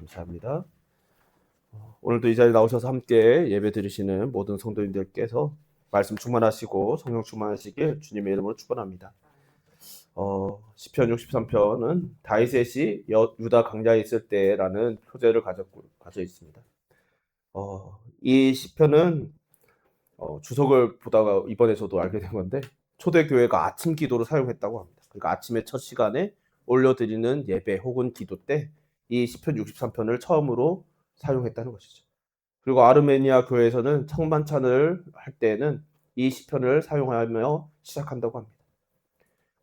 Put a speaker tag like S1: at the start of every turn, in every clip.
S1: 감사합니다. 오늘도 이 자리에 나오셔서 함께 예배 드리시는 모든 성도님들께서 말씀 충만하시고 성령 충만하시길 주님의 이름으로 축원합니다. 시편 63편은 다윗이 유다 광야에 있을 때라는 표제를 가져 있습니다. 이 시편은 주석을 보다가 이번에 저도 알게 된 건데 초대교회가 아침 기도로 사용했다고 합니다. 그러니까 아침에 첫 시간에 올려드리는 예배 혹은 기도 때 이 시편 63편을 처음으로 사용했다는 것이죠. 그리고 아르메니아 교회에서는 청만찬을 할 때는 이 시편을 사용하며 시작한다고 합니다.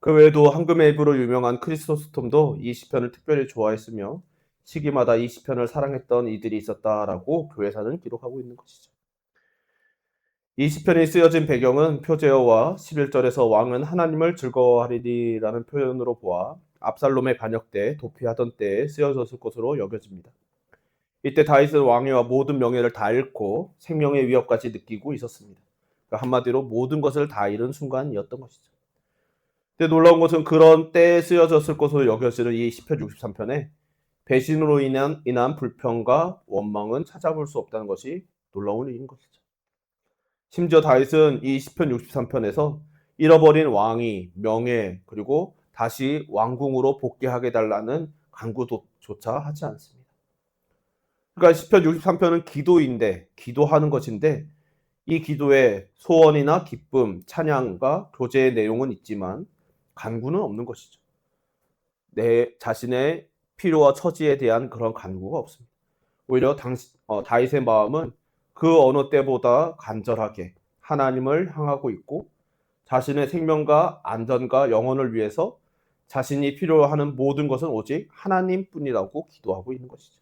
S1: 그 외에도 황금앱으로 유명한 크리스토스톰도 이 시편을 특별히 좋아했으며 시기마다 이 시편을 사랑했던 이들이 있었다라고 교회사는 기록하고 있는 것이죠. 이 시편이 쓰여진 배경은 표제어와 11절에서 왕은 하나님을 즐거워하리라는 표현으로 보아 압살롬의 반역 때 도피하던 때에 쓰여졌을 것으로 여겨집니다. 이때 다윗은 왕위와 모든 명예를 다 잃고 생명의 위협까지 느끼고 있었습니다. 그러니까 한마디로 모든 것을 다 잃은 순간이었던 것이죠. 근데 놀라운 것은 그런 때에 쓰여졌을 것으로 여겨지는 이 시편 63편에 배신으로 인한 불평과 원망은 찾아볼 수 없다는 것이 놀라운 일인 것이죠. 심지어 다윗은 이 시편 63편에서 잃어버린 왕위, 명예, 그리고 다시 왕궁으로 복귀하게 달라는 간구조차 하지 않습니다. 그러니까 시편 63편은 기도인데, 기도하는 것인데 이 기도에 소원이나 기쁨, 찬양과 교제의 내용은 있지만 간구는 없는 것이죠. 내 자신의 필요와 처지에 대한 그런 간구가 없습니다. 오히려 다윗의 마음은 그 어느 때보다 간절하게 하나님을 향하고 있고 자신의 생명과 안전과 영혼을 위해서 자신이 필요로 하는 모든 것은 오직 하나님뿐이라고 기도하고 있는 것이죠.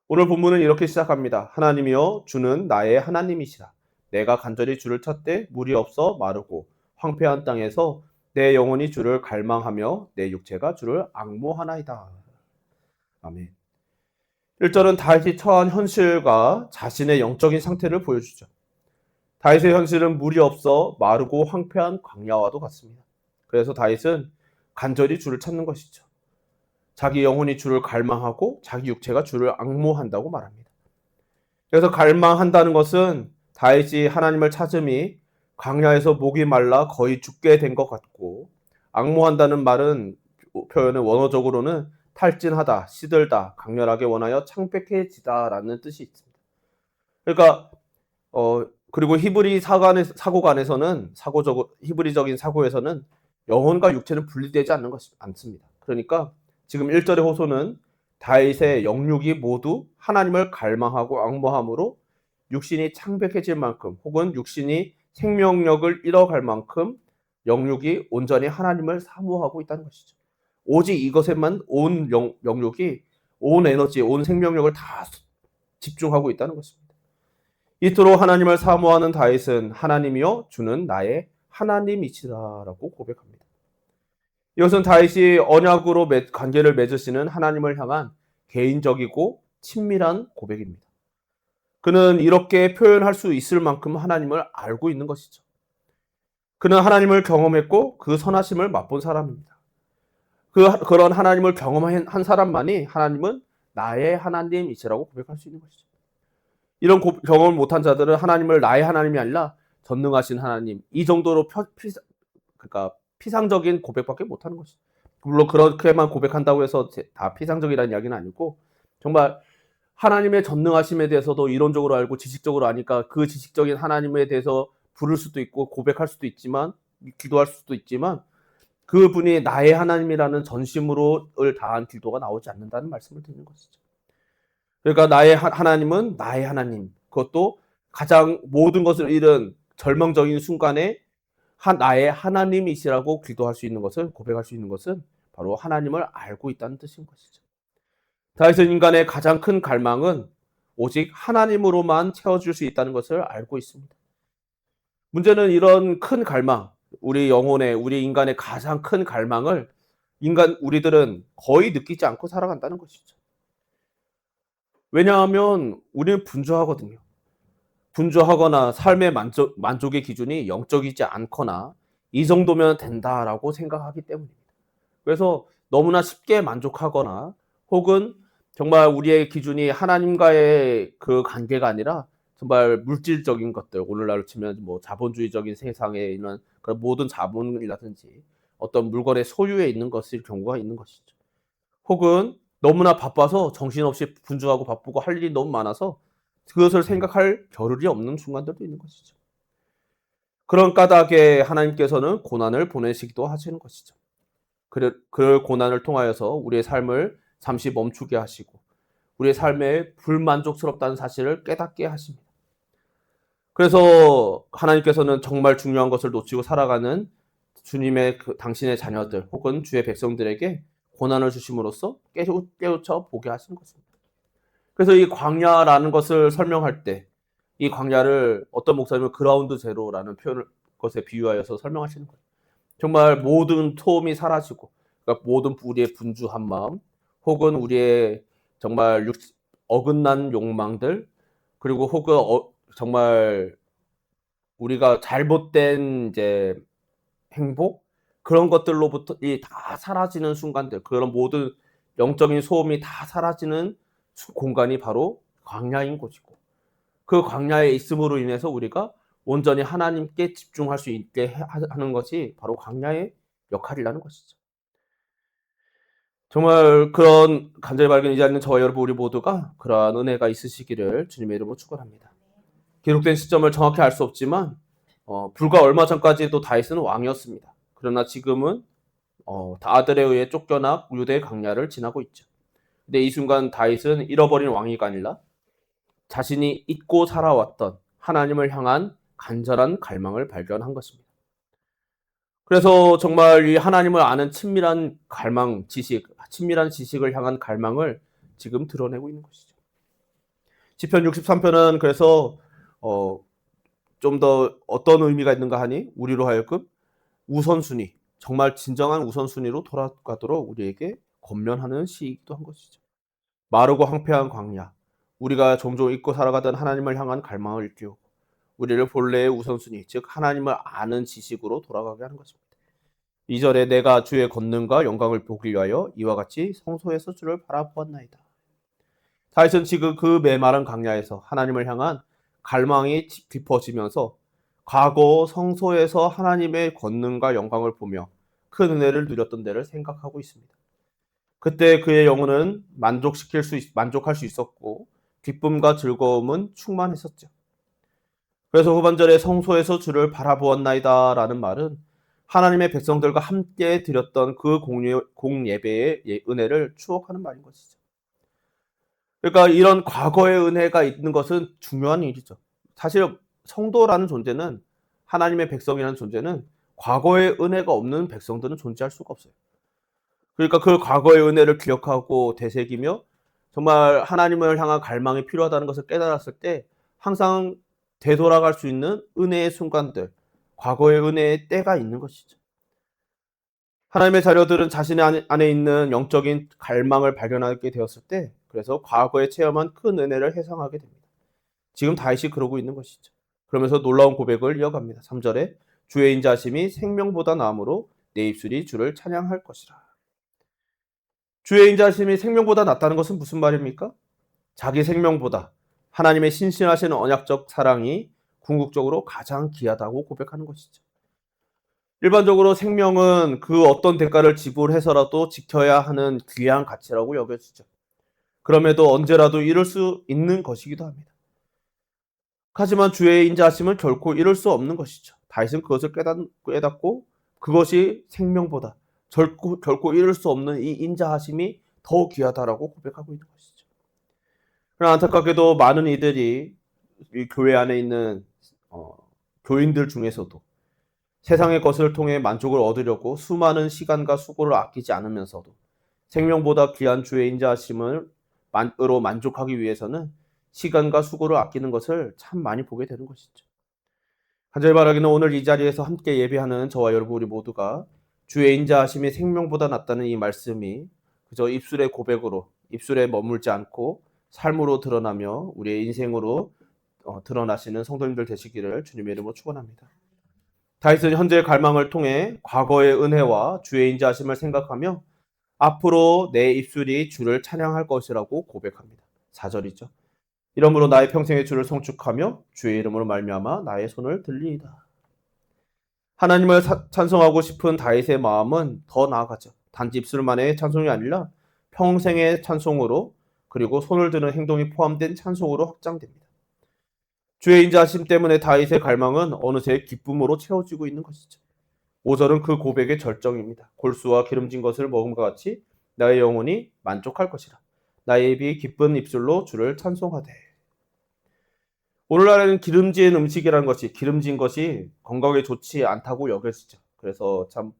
S1: 오늘 본문은 이렇게 시작합니다. 하나님이여 주는 나의 하나님이시라. 내가 간절히 주를 찾되 물이 없어 마르고 황폐한 땅에서 내 영혼이 주를 갈망하며 내 육체가 주를 앙모하나이다. 아멘. 1절은 다윗이 처한 현실과 자신의 영적인 상태를 보여주죠. 다윗의 현실은 물이 없어 마르고 황폐한 광야와도 같습니다. 그래서 다윗은 간절히 주를 찾는 것이죠. 자기 영혼이 주를 갈망하고 자기 육체가 주를 앙모한다고 말합니다. 그래서 갈망한다는 것은 다윗이 하나님을 찾음이 광야에서 목이 말라 거의 죽게 된 것 같고, 앙모한다는 표현은 원어적으로는 탈진하다, 시들다, 강렬하게 원하여 창백해지다라는 뜻이 있습니다. 그러니까 그리고 히브리적인 사고에서는 영혼과 육체는 분리되지 않습니다. 그러니까 지금 1절의 호소는 다윗의 영육이 모두 하나님을 갈망하고 앙모함으로 육신이 창백해질 만큼 혹은 육신이 생명력을 잃어갈 만큼 영육이 온전히 하나님을 사모하고 있다는 것이죠. 오직 이것에만 온 영육이 온 에너지, 온 생명력을 다 집중하고 있다는 것입니다. 이토록 하나님을 사모하는 다윗은 하나님이여 주는 나의 하나님이시라라고 고백합니다. 이것은 다윗이 언약으로 관계를 맺으시는 하나님을 향한 개인적이고 친밀한 고백입니다. 그는 이렇게 표현할 수 있을 만큼 하나님을 알고 있는 것이죠. 그는 하나님을 경험했고 그 선하심을 맛본 사람입니다. 그런 하나님을 경험한 사람만이 하나님은 나의 하나님이시라고 고백할 수 있는 것이죠. 이런 경험을 못한 자들은 하나님을 나의 하나님이 아니라 전능하신 하나님, 이 정도로 그러니까 피상적인 고백밖에 못하는 것이죠. 물론 그렇게만 고백한다고 해서 다 피상적이라는 이야기는 아니고 정말 하나님의 전능하심에 대해서도 이론적으로 알고 지식적으로 아니까 그 지식적인 하나님에 대해서 부를 수도 있고 고백할 수도 있지만 기도할 수도 있지만 그분이 나의 하나님이라는 전심으로를 다한 기도가 나오지 않는다는 말씀을 드리는 것이죠. 그러니까 나의 하나님은 나의 하나님, 그것도 가장 모든 것을 잃은 절망적인 순간에 나의 하나님이시라고 기도할 수 있는 것을, 고백할 수 있는 것은 바로 하나님을 알고 있다는 뜻인 것이죠. 다윗은 인간의 가장 큰 갈망은 오직 하나님으로만 채워줄 수 있다는 것을 알고 있습니다. 문제는 이런 큰 갈망, 우리 인간의 가장 큰 갈망을 우리들은 거의 느끼지 않고 살아간다는 것이죠. 왜냐하면 우리는 분주하거든요. 분주하거나 삶의 만족의 기준이 영적이지 않거나 이 정도면 된다라고 생각하기 때문입니다. 그래서 너무나 쉽게 만족하거나 혹은 정말 우리의 기준이 하나님과의 그 관계가 아니라 정말 물질적인 것들, 오늘날로 치면 뭐 자본주의적인 세상에 있는 그런 모든 자본이라든지 어떤 물건의 소유에 있는 것일 경우가 있는 것이죠. 혹은 너무나 바빠서 정신없이 분주하고 바쁘고 할 일이 너무 많아서 그것을 생각할 겨를이 없는 순간들도 있는 것이죠. 그런 까닭에 하나님께서는 고난을 보내시기도 하시는 것이죠. 그 고난을 통하여서 우리의 삶을 잠시 멈추게 하시고 우리의 삶에 불만족스럽다는 사실을 깨닫게 하십니다. 그래서 하나님께서는 정말 중요한 것을 놓치고 살아가는 주님의 당신의 자녀들 혹은 주의 백성들에게 고난을 주심으로써 깨우쳐 보게 하시는 것입니다. 그래서 이 광야라는 것을 설명할 때 이 광야를 어떤 목사님은 그라운드 제로라는 것에 비유하여서 설명하시는 거예요. 정말 모든 토음이 사라지고 그러니까 모든 우리의 분주한 마음 혹은 우리의 정말 어긋난 욕망들 그리고 혹은 정말 우리가 잘못된 이제 행복 그런 것들로부터 다 사라지는 순간들 그런 모든 영적인 소음이 다 사라지는 공간이 바로 광야인 곳이고 그 광야에 있음으로 인해서 우리가 온전히 하나님께 집중할 수 있게 하는 것이 바로 광야의 역할이라는 것이죠. 정말 그런 간절히 밝은 이 자리에 있는 저와 여러분 우리 모두가 그러한 은혜가 있으시기를 주님의 이름으로 축원합니다. 기록된 시점을 정확히 알 수 없지만 불과 얼마 전까지도 다윗은 왕이었습니다. 그러나 지금은 아들에 의해 쫓겨나 유대 광야를 지나고 있죠. 근데 이 순간 다윗은 잃어버린 왕위가 아니라 자신이 잊고 살아왔던 하나님을 향한 간절한 갈망을 발견한 것입니다. 그래서 정말 이 하나님을 아는 친밀한 친밀한 지식을 향한 갈망을 지금 드러내고 있는 것이죠. 시편 63편은 그래서 좀 더 어떤 의미가 있는가 하니 우리로 하여금 우선순위, 정말 진정한 우선순위로 돌아가도록 우리에게 권면하는 시이기도 한 것이죠. 마르고 황폐한 광야, 우리가 종종 잊고 살아가던 하나님을 향한 갈망을 일깨우고 우리를 본래의 우선순위, 즉 하나님을 아는 지식으로 돌아가게 하는 것입니다. 2절에 내가 주의 권능과 영광을 보기 위하여 이와 같이 성소에서 주를 바라보았나이다. 다윗은 지금 그 메마른 광야에서 하나님을 향한 갈망이 깊어지면서 과거 성소에서 하나님의 권능과 영광을 보며 큰 은혜를 누렸던 데를 생각하고 있습니다. 그때 그의 영혼은 만족할 수 있었고 기쁨과 즐거움은 충만했었죠. 그래서 후반절에 성소에서 주를 바라보았나이다라는 말은 하나님의 백성들과 함께 드렸던 그 공예배의 은혜를 추억하는 말인 것이죠. 그러니까 이런 과거의 은혜가 있는 것은 중요한 일이죠. 사실 성도라는 존재는 하나님의 백성이라는 존재는 과거의 은혜가 없는 백성들은 존재할 수가 없어요. 그러니까 그 과거의 은혜를 기억하고 되새기며 정말 하나님을 향한 갈망이 필요하다는 것을 깨달았을 때 항상 되돌아갈 수 있는 은혜의 순간들, 과거의 은혜의 때가 있는 것이죠. 하나님의 자녀들은 자신의 안에 있는 영적인 갈망을 발견하게 되었을 때 그래서 과거에 체험한 큰 은혜를 회상하게 됩니다. 지금 다윗이 그러고 있는 것이죠. 그러면서 놀라운 고백을 이어갑니다. 3절에 주의 인자하심이 생명보다 나음으로 내 입술이 주를 찬양할 것이라. 주의 인자하심이 생명보다 낫다는 것은 무슨 말입니까? 자기 생명보다 하나님의 신실하신 언약적 사랑이 궁극적으로 가장 귀하다고 고백하는 것이죠. 일반적으로 생명은 그 어떤 대가를 지불해서라도 지켜야 하는 귀한 가치라고 여겨지죠. 그럼에도 언제라도 잃을 수 있는 것이기도 합니다. 하지만 주의 인자하심은 결코 잃을 수 없는 것이죠. 다윗은 그것을 깨닫고 그것이 생명보다 결코 잃을 수 없는 이 인자하심이 더 귀하다라고 고백하고 있는 것이죠. 그러나 안타깝게도 많은 이들이 이 교회 안에 있는 교인들 중에서도 세상의 것을 통해 만족을 얻으려고 수많은 시간과 수고를 아끼지 않으면서도 생명보다 귀한 주의 인자하심으로 만족하기 위해서는 시간과 수고를 아끼는 것을 참 많이 보게 되는 것이죠. 간절히 바라기는 오늘 이 자리에서 함께 예배하는 저와 여러분 우리 모두가 주의 인자하심이 생명보다 낫다는 이 말씀이 그저 입술의 고백으로 입술에 머물지 않고 삶으로 드러나며 우리의 인생으로 드러나시는 성도님들 되시기를 주님의 이름으로 축원합니다. 다윗은 현재의 갈망을 통해 과거의 은혜와 주의 인자하심을 생각하며 앞으로 내 입술이 주를 찬양할 것이라고 고백합니다. 4절이죠. 이러므로 나의 평생의 주를 송축하며 주의 이름으로 말미암아 나의 손을 들리이다. 하나님을 찬송하고 싶은 다윗의 마음은 더 나아가죠. 단지 입술만의 찬송이 아니라 평생의 찬송으로, 그리고 손을 드는 행동이 포함된 찬송으로 확장됩니다. 주의 인자하심 때문에 다윗의 갈망은 어느새 기쁨으로 채워지고 있는 것이죠. 5절은 그 고백의 절정입니다. 골수와 기름진 것을 먹음과 같이 나의 영혼이 만족할 것이라. 나의 입이 기쁜 입술로 주를 찬송하되. 오늘날에는 기름진 것이 건강에 좋지 않다고 여겨지죠. 그래서 참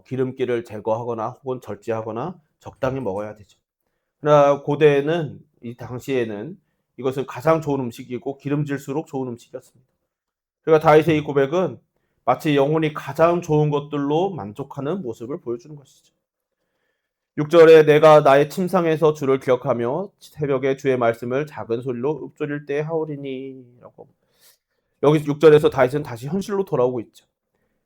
S1: 기름기를 제거하거나 혹은 절제하거나 적당히 먹어야 되죠. 그러나 고대에는, 이 당시에는 이것은 가장 좋은 음식이고 기름질수록 좋은 음식이었습니다. 그러니까 다윗의 이 고백은 마치 영혼이 가장 좋은 것들로 만족하는 모습을 보여주는 것이죠. 6절에 내가 나의 침상에서 주를 기억하며 새벽에 주의 말씀을 작은 소리로 읊조릴 때 하오리니 라고. 여기 6절에서 다윗은 다시 현실로 돌아오고 있죠.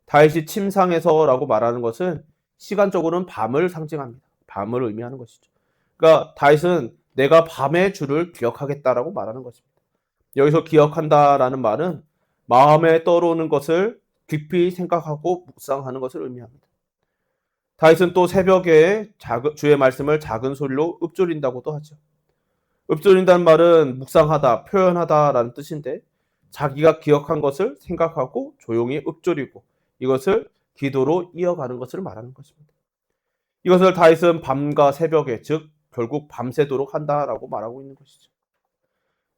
S1: 다윗이 침상에서라고 말하는 것은 시간적으로는 밤을 상징합니다. 밤을 의미하는 것이죠. 그러니까 다윗은 내가 밤에 주를 기억하겠다라고 말하는 것입니다. 여기서 기억한다라는 말은 마음에 떠오르는 것을 깊이 생각하고 묵상하는 것을 의미합니다. 다윗은 또 새벽에 주의 말씀을 작은 소리로 읊조린다고도 하죠. 읊조린다는 말은 묵상하다, 표현하다라는 뜻인데, 자기가 기억한 것을 생각하고 조용히 읊조리고 이것을 기도로 이어가는 것을 말하는 것입니다. 이것을 다윗은 밤과 새벽에, 즉 결국 밤새도록 한다라고 말하고 있는 것이죠.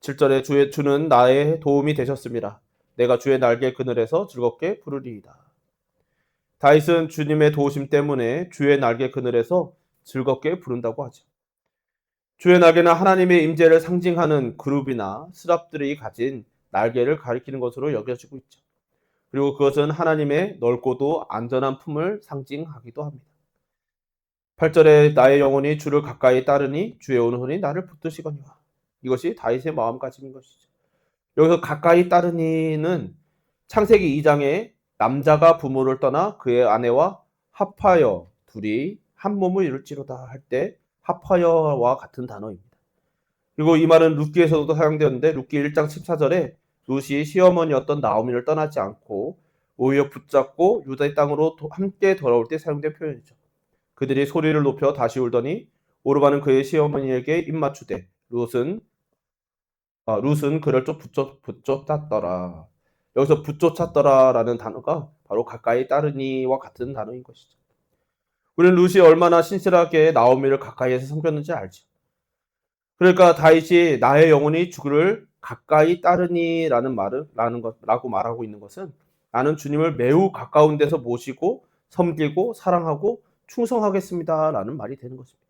S1: 7절에 주는 나의 도움이 되셨습니다. 내가 주의 날개 그늘에서 즐겁게 부르리이다. 다윗은 주님의 도우심 때문에 주의 날개 그늘에서 즐겁게 부른다고 하죠. 주의 날개는 하나님의 임재를 상징하는 그룹이나 스랍들이 가진 날개를 가리키는 것으로 여겨지고 있죠. 그리고 그것은 하나님의 넓고도 안전한 품을 상징하기도 합니다. 8절에 나의 영혼이 주를 가까이 따르니 주의 오른손이 나를 붙드시거니와. 이것이 다윗의 마음가짐인 것이죠. 여기서 가까이 따르니는 창세기 2장에 남자가 부모를 떠나 그의 아내와 합하여 둘이 한 몸을 이룰지로다 할 때 합하여와 같은 단어입니다. 그리고 이 말은 룻기에서도 사용되었는데 룻기 1장 14절에 룻이 시어머니였던 나오미를 떠나지 않고 오히려 붙잡고 유다의 땅으로 함께 돌아올 때 사용된 표현이죠. 그들이 소리를 높여 다시 울더니 오르바는 그의 시어머니에게 입맞추되 룻은 그를 좀 붙쫓았더라. 여기서 붙쫓았더라라는 단어가 바로 가까이 따르니와 같은 단어인 것이죠. 우리는 룻이 얼마나 신실하게 나오미를 가까이에서 섬겼는지 알죠. 그러니까 다윗이 나의 영혼이 주를 가까이 따르니라고 말하고 있는 것은 나는 주님을 매우 가까운 데서 모시고 섬기고 사랑하고 충성하겠습니다라는 말이 되는 것입니다.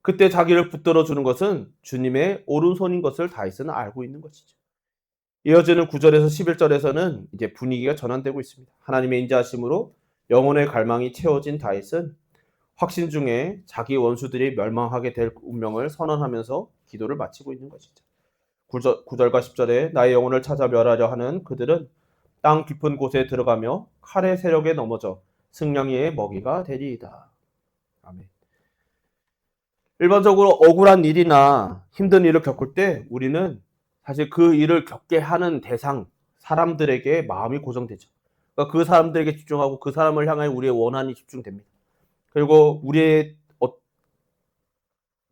S1: 그때 자기를 붙들어 주는 것은 주님의 오른손인 것을 다윗은 알고 있는 것이죠. 이어지는 9절에서 11절에서는 이제 분위기가 전환되고 있습니다. 하나님의 인자하심으로 영혼의 갈망이 채워진 다윗은 확신 중에 자기 원수들이 멸망하게 될 운명을 선언하면서 기도를 마치고 있는 것이죠. 9절과 10절에 나의 영혼을 찾아 멸하려 하는 그들은 땅 깊은 곳에 들어가며 칼의 세력에 넘어져 승냥이의 먹이가 되리이다. 아멘. 일반적으로 억울한 일이나 힘든 일을 겪을 때 우리는 사실 그 일을 겪게 하는 대상, 사람들에게 마음이 고정되죠. 그러니까 그 사람들에게 집중하고 그 사람을 향해 우리의 원한이 집중됩니다. 그리고 우리의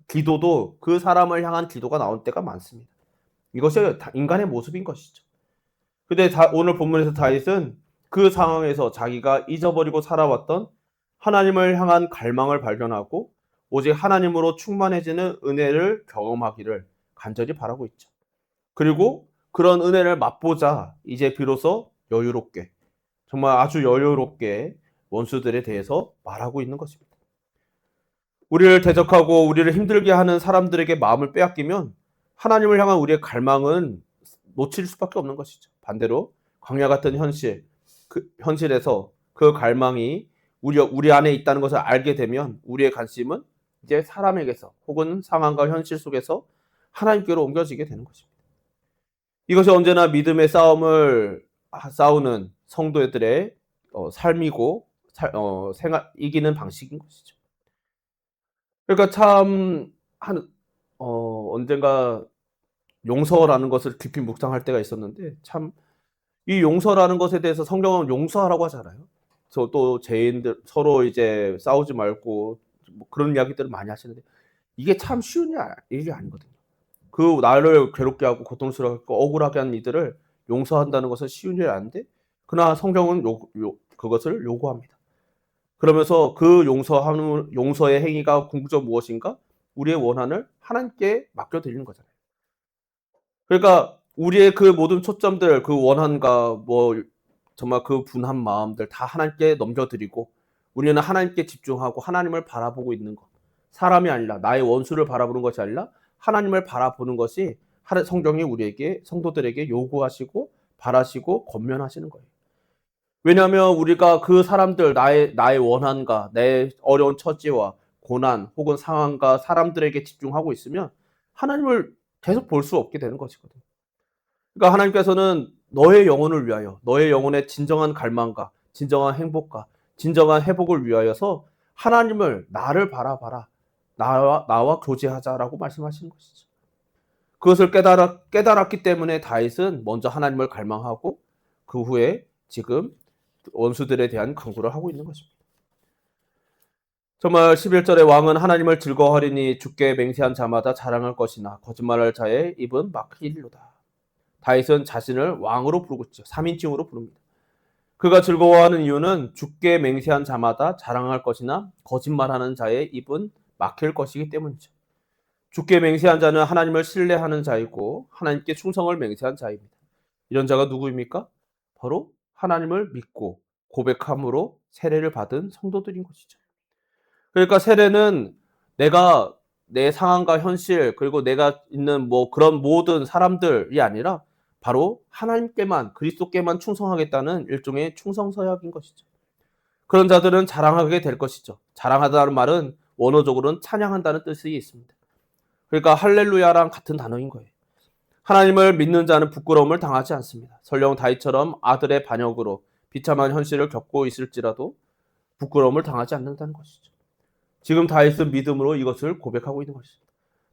S1: 기도도 그 사람을 향한 기도가 나올 때가 많습니다. 이것이 인간의 모습인 것이죠. 근데 오늘 본문에서 다윗은 그 상황에서 자기가 잊어버리고 살아왔던 하나님을 향한 갈망을 발견하고 오직 하나님으로 충만해지는 은혜를 경험하기를 간절히 바라고 있죠. 그리고 그런 은혜를 맛보자 이제 비로소 여유롭게, 정말 아주 여유롭게 원수들에 대해서 말하고 있는 것입니다. 우리를 대적하고 우리를 힘들게 하는 사람들에게 마음을 빼앗기면 하나님을 향한 우리의 갈망은 놓칠 수밖에 없는 것이죠. 반대로 광야 같은 현실에서 그 갈망이 우리 안에 있다는 것을 알게 되면 우리의 관심은 이제 사람에게서 혹은 상황과 현실 속에서 하나님께로 옮겨지게 되는 것입니다. 이것이 언제나 믿음의 싸움을 싸우는 성도들의 삶이고 이기는 방식인 것이죠. 그러니까 참 언젠가 용서라는 것을 깊이 묵상할 때가 있었는데 참 이 용서라는 것에 대해서 성경은 용서하라고 하잖아요. 또 죄인들 서로 이제 싸우지 말고 뭐 그런 이야기들을 많이 하시는데 이게 참 쉬운 일이 아니거든요. 그 나를 괴롭게 하고 고통스럽게 하고 억울하게 하는 이들을 용서한다는 것은 쉬운 일이 아닌데 그러나 성경은 그것을 요구합니다. 그러면서 그 용서의 행위가 궁극적으로 무엇인가? 우리의 원한을 하나님께 맡겨 드리는 거잖아요. 그러니까 우리의 그 모든 초점들 그 원한과 뭐 정말 그 분한 마음들 다 하나님께 넘겨 드리고 우리는 하나님께 집중하고 하나님을 바라보고 있는 것. 사람이 아니라 나의 원수를 바라보는 것이 아니라 하나님을 바라보는 것이 성경이 우리에게 성도들에게 요구하시고 바라시고 권면하시는 거예요. 왜냐하면 우리가 그 사람들 나의 원한과 내 어려운 처지와 고난 혹은 상황과 사람들에게 집중하고 있으면 하나님을 계속 볼 수 없게 되는 것이거든요. 그러니까 하나님께서는 너의 영혼을 위하여 너의 영혼의 진정한 갈망과 진정한 행복과 진정한 회복을 위하여서 하나님을 나를 바라봐라. 나와 교제하자라고 말씀하시는 것이죠. 그것을 깨달았기 때문에 다윗은 먼저 하나님을 갈망하고 그 후에 지금 원수들에 대한 강구를 하고 있는 것입니다. 정말 11절에 왕은 하나님을 즐거워하리니 주께 맹세한 자마다 자랑할 것이나 거짓말할 자의 입은 막히리로다. 다윗은 자신을 왕으로 부르고 있죠. 3인칭으로 부릅니다. 그가 즐거워하는 이유는 주께 맹세한 자마다 자랑할 것이나 거짓말하는 자의 입은 막힐 것이기 때문이죠. 주께 맹세한 자는 하나님을 신뢰하는 자이고 하나님께 충성을 맹세한 자입니다. 이런 자가 누구입니까? 바로 하나님을 믿고 고백함으로 세례를 받은 성도들인 것이죠. 그러니까 세례는 내가 내 상황과 현실 그리고 내가 있는 뭐 그런 모든 사람들이 아니라 바로 하나님께만 그리스도께만 충성하겠다는 일종의 충성서약인 것이죠. 그런 자들은 자랑하게 될 것이죠. 자랑하다는 말은 원어적으로는 찬양한다는 뜻이 있습니다. 그러니까 할렐루야랑 같은 단어인 거예요. 하나님을 믿는 자는 부끄러움을 당하지 않습니다. 설령 다윗처럼 아들의 반역으로 비참한 현실을 겪고 있을지라도 부끄러움을 당하지 않는다는 것이죠. 지금 다윗은 믿음으로 이것을 고백하고 있는 것입니다.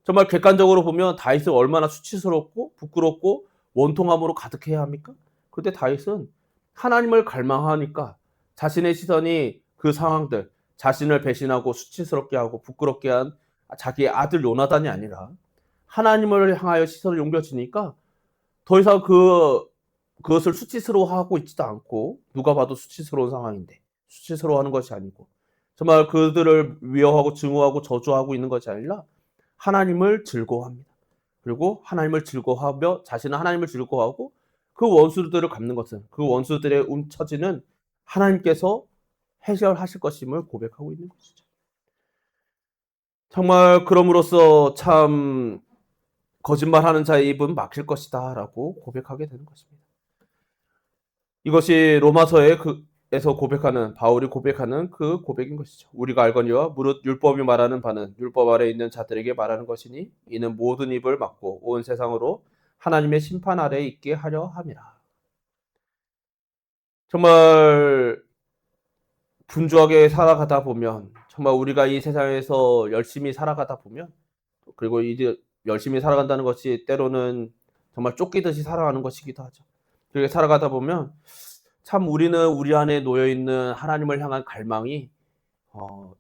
S1: 정말 객관적으로 보면 다윗은 얼마나 수치스럽고 부끄럽고 원통함으로 가득해야 합니까? 그런데 다윗은 하나님을 갈망하니까 자신의 시선이 그 상황들, 자신을 배신하고 수치스럽게 하고 부끄럽게 한 자기의 아들 요나단이 아니라 하나님을 향하여 시선을 옮겨지니까 더 이상 그것을 수치스러워하고 있지도 않고 누가 봐도 수치스러운 상황인데 수치스러워하는 것이 아니고 정말 그들을 위협하고 증오하고 저주하고 있는 것이 아니라 하나님을 즐거워합니다. 그리고 하나님을 즐거워하며 자신은 하나님을 즐거워하고 그 원수들을 갚는 것은 그 원수들의 처지는 하나님께서 해결하실 것임을 고백하고 있는 것이죠. 정말 그럼으로써 참 거짓말하는 자의 입은 막힐 것이다라고 고백하게 되는 것입니다. 이것이 에서 고백하는 바울이 고백하는 그 고백인 것이죠. 우리가 알거니와 무릇 율법이 말하는 바는 율법 아래 있는 자들에게 말하는 것이니 이는 모든 입을 막고 온 세상으로 하나님의 심판 아래에 있게 하려 함이라. 정말 분주하게 살아가다 보면 정말 우리가 이 세상에서 열심히 살아가다 보면 그리고 이제 열심히 살아간다는 것이 때로는 정말 쫓기듯이 살아가는 것이기도 하죠. 그렇게 살아가다 보면 참 우리는 우리 안에 놓여 있는 하나님을 향한 갈망이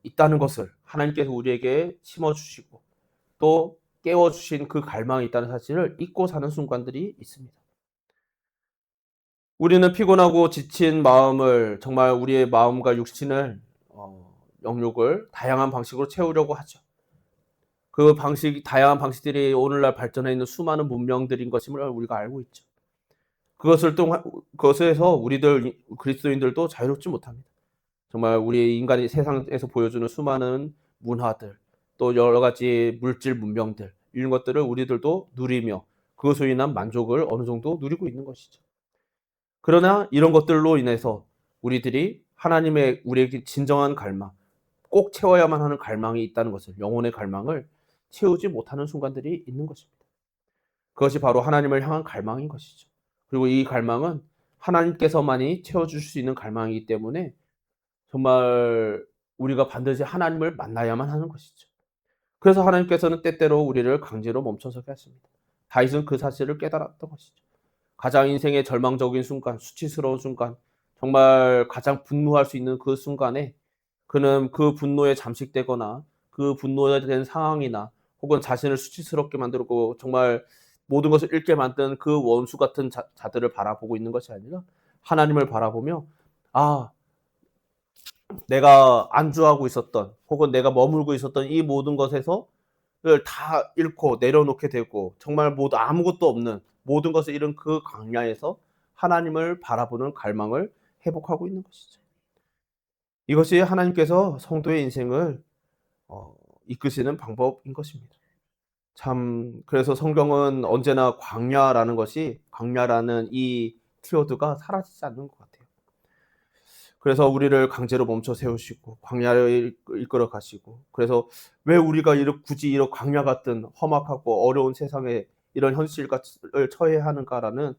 S1: 있다는 것을 하나님께서 우리에게 심어 주시고 또 깨워 주신 그 갈망이 있다는 사실을 잊고 사는 순간들이 있습니다. 우리는 피곤하고 지친 마음을 정말 우리의 마음과 육신을 영욕을 다양한 방식으로 채우려고 하죠. 다양한 방식들이 오늘날 발전해 있는 수많은 문명들인 것임을 우리가 알고 있죠. 그것에서 우리들 그리스도인들도 자유롭지 못합니다. 정말 우리 인간이 세상에서 보여주는 수많은 문화들, 또 여러 가지 물질 문명들 이런 것들을 우리들도 누리며 그것으로 인한 만족을 어느 정도 누리고 있는 것이죠. 그러나 이런 것들로 인해서 우리들이 하나님의 우리에게 진정한 갈망, 꼭 채워야만 하는 갈망이 있다는 것을 영혼의 갈망을 채우지 못하는 순간들이 있는 것입니다. 그것이 바로 하나님을 향한 갈망인 것이죠. 그리고 이 갈망은 하나님께서만이 채워줄 수 있는 갈망이기 때문에 정말 우리가 반드시 하나님을 만나야만 하는 것이죠. 그래서 하나님께서는 때때로 우리를 강제로 멈춰서게 하십니다. 다윗은 그 사실을 깨달았던 것이죠. 가장 인생의 절망적인 순간, 수치스러운 순간, 정말 가장 분노할 수 있는 그 순간에 그는 그 분노에 잠식되거나 그 분노에 된 상황이나 혹은 자신을 수치스럽게 만들고 정말 모든 것을 잃게 만든 그 원수 같은 자들을 바라보고 있는 것이 아니라 하나님을 바라보며 아, 내가 안주하고 있었던 혹은 내가 머물고 있었던 이 모든 것에서 다 잃고 내려놓게 되고 정말 모두 아무것도 없는 모든 것을 잃은 그 광야에서 하나님을 바라보는 갈망을 회복하고 있는 것이죠. 이것이 하나님께서 성도의 인생을 이끄시는 방법인 것입니다. 참 그래서 성경은 언제나 광야라는 이 키워드가 사라지지 않는 것 같아요. 그래서 우리를 강제로 멈춰 세우시고 광야를 이끌어 가시고 그래서 왜 우리가 굳이 이런 광야 같은 험악하고 어려운 세상에 이런 현실을 처해야 하는가라는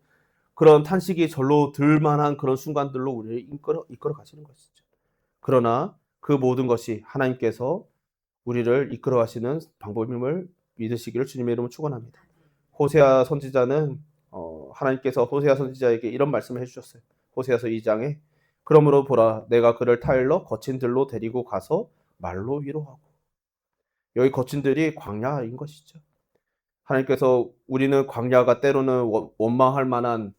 S1: 그런 탄식이 절로 들 만한 그런 순간들로 우리를 이끌어 가시는 것이죠. 그러나 그 모든 것이 하나님께서 우리를 이끌어 가시는 방법임을 믿으시기를 주님의 이름으로 축원합니다. 호세아 선지자는 하나님께서 호세아 선지자에게 이런 말씀을 해 주셨어요. 호세아서 2장에 그러므로 보라 내가 그를 타일러 거친 들로 데리고 가서 말로 위로하고. 여기 거친 들이 광야인 것이죠. 하나님께서 우리는 광야가 때로는 원망할 만한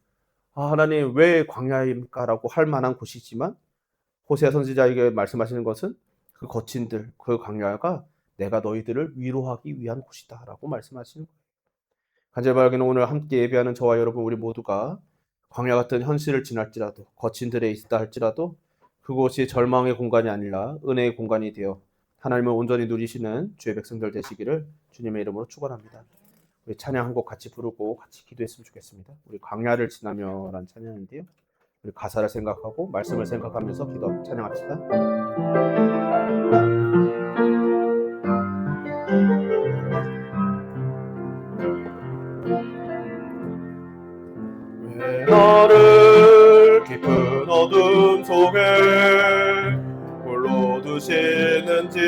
S1: 하나님 왜 광야입니까라고 할 만한 곳이지만 호세아 선지자에게 말씀하시는 것은 그 거친 들, 그 광야가 내가 너희들을 위로하기 위한 곳이다라고 말씀하시는 거예요. 간절바라기는 오늘 함께 예배하는 저와 여러분 우리 모두가 광야 같은 현실을 지날지라도 거친 들에 있다 할지라도 그곳이 절망의 공간이 아니라 은혜의 공간이 되어 하나님을 온전히 누리시는 주의 백성들 되시기를 주님의 이름으로 축원합니다. 우리 찬양 한 곡 같이 부르고 같이 기도했으면 좋겠습니다. 우리 광야를 지나며라는 찬양인데요. 우리 가사를 생각하고 말씀을 생각하면서 찬양합시다. 왜 나를 깊은 어둠 속에 홀로 두시는지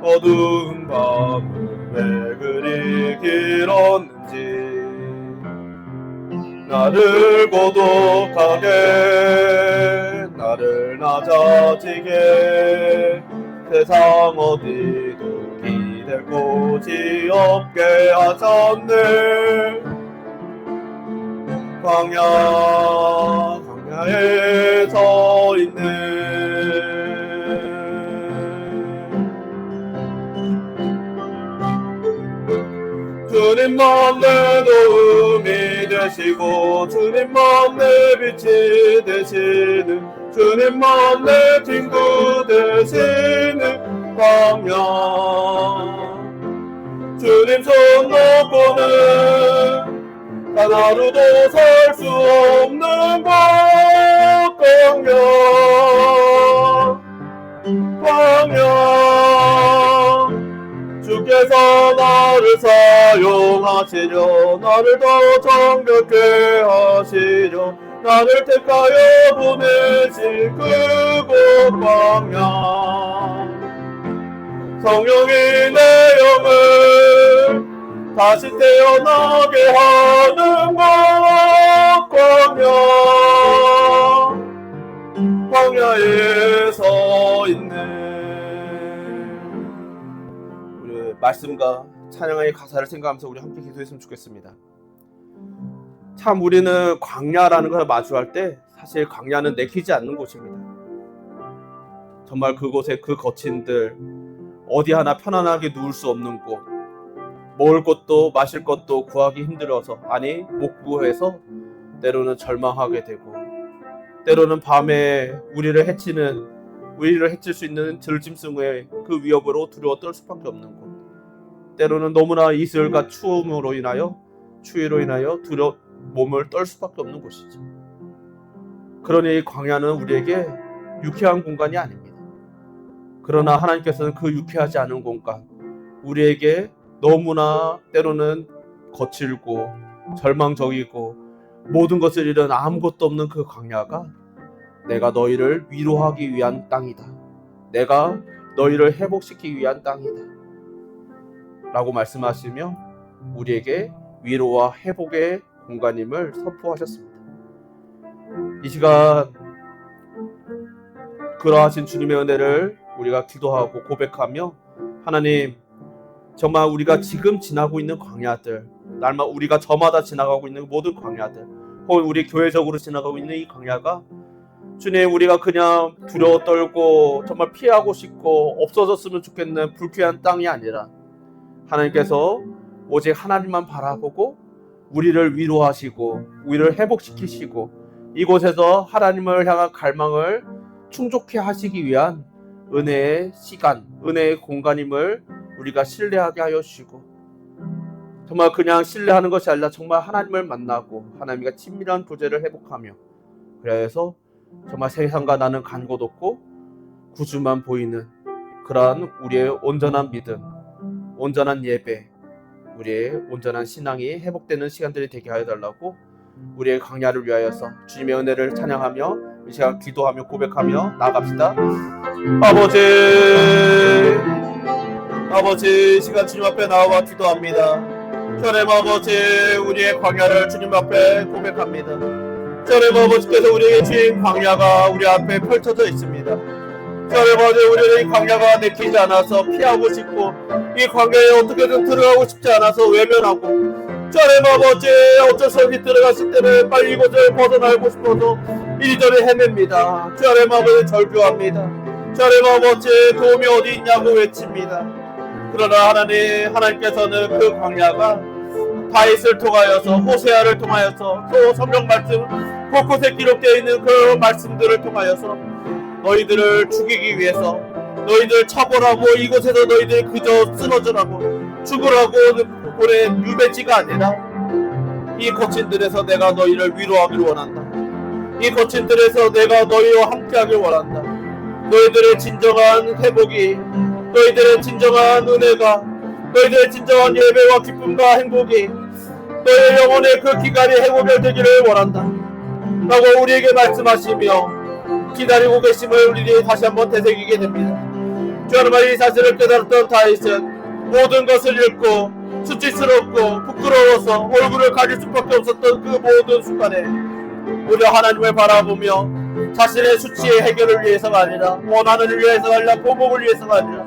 S1: 어두운 밤은 왜 그리 길었는지 나를 고독하게 나를 낮아지게 세상 어디도 기댈 곳이 없게 하셨네. 광야에 서 있네. 주님만 내 도움이 되시고 주님만 내 빛이 되시는 주님만 내 친구 되시는 광야 주님 손 놓고는 단 하루도 살 수 없는 곳 광야 주께서 나를 사용하시려 나를 더 정결케 하시려 나를 택하여 보내신 그곳 광야 성령이 내 영을 다시 태어나게 하는 곳 광야에 서 있네. 우리 말씀과 찬양의 가사를 생각하면서 우리 함께 기도했으면 좋겠습니다. 참 우리는 광야라는 것을 마주할 때 사실 광야는 내키지 않는 곳입니다. 정말 그곳에 그 거친들 어디 하나 편안하게 누울 수 없는 곳 먹을 것도 마실 것도 구하기 힘들어서 아니 못 구해서 때로는 절망하게 되고 때로는 밤에 우리를 해칠 수 있는 들짐승의 그 위협으로 두려워 떨 수밖에 없는 곳 때로는 너무나 이슬과 추위로 인하여 몸을 떨 수밖에 없는 곳이죠. 그러니 이 광야는 우리에게 유쾌한 공간이 아닙니다. 그러나 하나님께서는 그 유쾌하지 않은 공간 우리에게 너무나 때로는 거칠고 절망적이고 모든 것을 잃은 아무것도 없는 그 광야가 내가 너희를 위로하기 위한 땅이다. 내가 너희를 회복시키기 위한 땅이다. 라고 말씀하시며 우리에게 위로와 회복의 공간임을 선포하셨습니다. 이 시간 그러하신 주님의 은혜를 우리가 기도하고 고백하며 하나님, 정말 우리가 지금 지나고 있는 광야들, 날마다 우리가 저마다 지나가고 있는 모든 광야들, 혹은 우리 교회적으로 지나가고 있는 이 광야가 주님, 우리가 그냥 두려워 떨고 정말 피하고 싶고 없어졌으면 좋겠는 불쾌한 땅이 아니라 하나님께서 오직 하나님만 바라보고 우리를 위로하시고 우리를 회복시키시고 이곳에서 하나님을 향한 갈망을 충족해 하시기 위한 은혜의 시간, 은혜의 공간임을 우리가 신뢰하게 하여 주시고, 정말 그냥 신뢰하는 것이 아니라 정말 하나님을 만나고 하나님과 친밀한 교제를 회복하며, 그래서 정말 세상과 나는 간 곳 없고 구주만 보이는 그러한 우리의 온전한 믿음, 온전한 예배, 우리의 온전한 신앙이 회복되는 시간들이 되게 하여 달라고 우리의 광야를 위하여서 주님의 은혜를 찬양하며 이 시간 기도하며 고백하며 나갑시다. 아버지, 이 시간 주님 앞에 나와 기도합니다. 하나님 아버지, 우리의 광야를 주님 앞에 고백합니다. 하나님 아버지께서 우리에게 주신 광야가 우리 앞에 펼쳐져 있습니다. 하나님 아버지, 우리는 이 광야가 내키지 않아서 피하고 싶고 이 광야에 어떻게든 들어가고 싶지 않아서 외면하고, 하나님 아버지, 어쩔 수 없이 들어갔을 때는 빨리 이곳을 벗어나고 싶어서 이리저리 헤맵니다. 하나님 아버지, 절규합니다. 하나님 아버지, 도움이 어디 있냐고 외칩니다. 그러나 하나님께서는 그 광야가 다윗을 통하여서, 호세아를 통하여서, 또 성경 말씀 곳곳에 기록되어 있는 그 말씀들을 통하여서 너희들을 죽이기 위해서, 너희들 처벌하고 이곳에서 너희들 그저 쓰러지라고 죽으라고 보낸 유배지가 아니라 이 거친 들에서 내가 너희를 위로하길 원한다. 이 거친 들에서 내가 너희와 함께하길 원한다. 너희들의 진정한 회복이, 너희들의 진정한 은혜가, 너희들의 진정한 예배와 기쁨과 행복이 너희의 영혼의 그 기간이 회복되기를 원한다 라고 우리에게 말씀하시며 기다리고 계심을 우리들이 다시 한번 되새기게 됩니다. 주하나님, 이 사실을 깨달았던 다윗은 모든 것을 잃고 수치스럽고 부끄러워서 얼굴을 가릴 수밖에 없었던 그 모든 순간에 우리 하나님을 바라보며 자신의 수치의 해결을 위해서가 아니라, 원하는 을 위해서가 아니라, 보복을 위해서가 아니라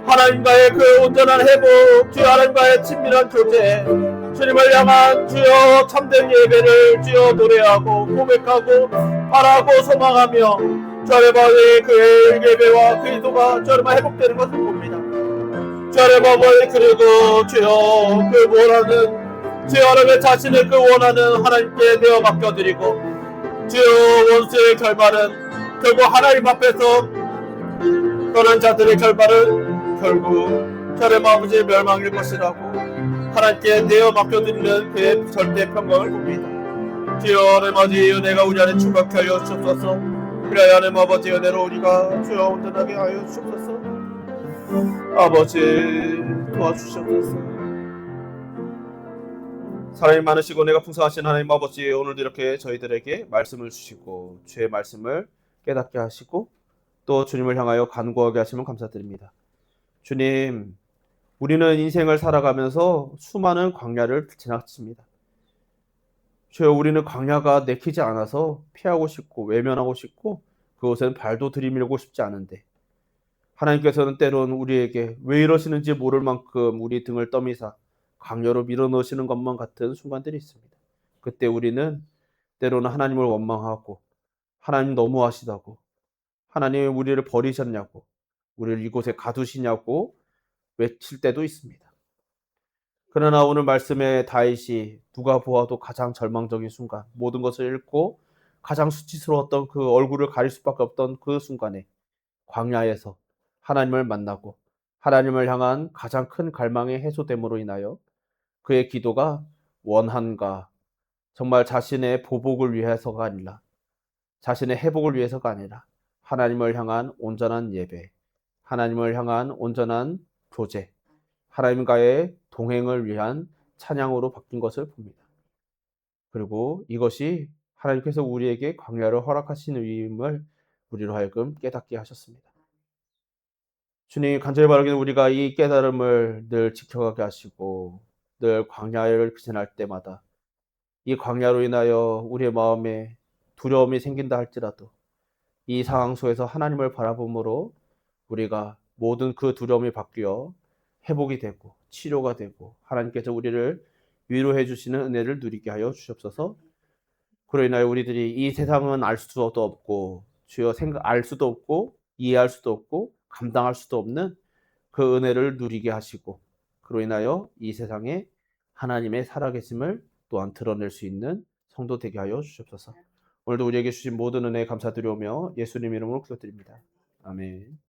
S1: 하나님과의 그 온전한 회복, 주여 하나님과의 친밀한 교제, 주님을 향한 주여 참된 예배를 주여 노래하고 고백하고 바라고 소망하며 주하나님의 그 예배와 그 기도가 주하나님 회복되는 것을 봅니다. 주하나님, 그리고 주여 그 원하는, 주여 하나님의 자신을 그 원하는 하나님께 내어 맡겨드리고, 주여 원수의 결말은 결국 하나님 앞에서 떠난 자들의 결말은 결국 하나님 아버지의 멸망일 것이라고 하나님께 내어 맡겨드리는 그의 절대 평강을 봅니다. 주여 하나님 아버지, 은혜가 우리 안에 충만케 하여 주옵소서. 그래야 하나님 아버지 은혜로 우리가 주여 온전하게 하여 주옵소서. 아버지 도와주시옵소서. 사랑이 많으시고 은혜가 풍성하신 하나님 아버지, 오늘도 이렇게 저희들에게 말씀을 주시고 주의 말씀을 깨닫게 하시고 또 주님을 향하여 간구하게 하시면 감사드립니다. 주님, 우리는 인생을 살아가면서 수많은 광야를 지나칩니다. 주여, 우리는 광야가 내키지 않아서 피하고 싶고 외면하고 싶고 그곳엔 발도 들이밀고 싶지 않은데, 하나님께서는 때론 우리에게 왜 이러시는지 모를 만큼 우리 등을 떠미사 광야로 밀어넣으시는 것만 같은 순간들이 있습니다. 그때 우리는 때로는 하나님을 원망하고 하나님 너무하시다고, 하나님이 우리를 버리셨냐고, 우리를 이곳에 가두시냐고 외칠 때도 있습니다. 그러나 오늘 말씀에 다윗이 누가 보아도 가장 절망적인 순간, 모든 것을 잃고 가장 수치스러웠던 그 얼굴을 가릴 수밖에 없던 그 순간에 광야에서 하나님을 만나고 하나님을 향한 가장 큰 갈망의 해소됨으로 인하여 그의 기도가 원한과 정말 자신의 보복을 위해서가 아니라, 자신의 회복을 위해서가 아니라 하나님을 향한 온전한 예배, 하나님을 향한 온전한 교제, 하나님과의 동행을 위한 찬양으로 바뀐 것을 봅니다. 그리고 이것이 하나님께서 우리에게 광야를 허락하신 의임을 우리로 하여금 깨닫게 하셨습니다. 주님 간절히 바라기는 우리가 이 깨달음을 늘 지켜가게 하시고 늘 광야를 지날 때마다 이 광야로 인하여 우리의 마음에 두려움이 생긴다 할지라도 이 상황 속에서 하나님을 바라봄으로 우리가 모든 그 두려움이 바뀌어 회복이 되고 치료가 되고 하나님께서 우리를 위로해 주시는 은혜를 누리게 하여 주시옵소서. 그로 인하여 우리들이 이 세상은 알 수도 없고 주여 알 수도 없고 이해할 수도 없고 감당할 수도 없는 그 은혜를 누리게 하시고 그로 인하여 이 세상에 하나님의 살아계심을 또한 드러낼 수 있는 성도 되게 하여 주시옵소서. 오늘도 우리에게 주신 모든 은혜에 감사드리오며 예수님 이름으로 기도드립니다. 아멘.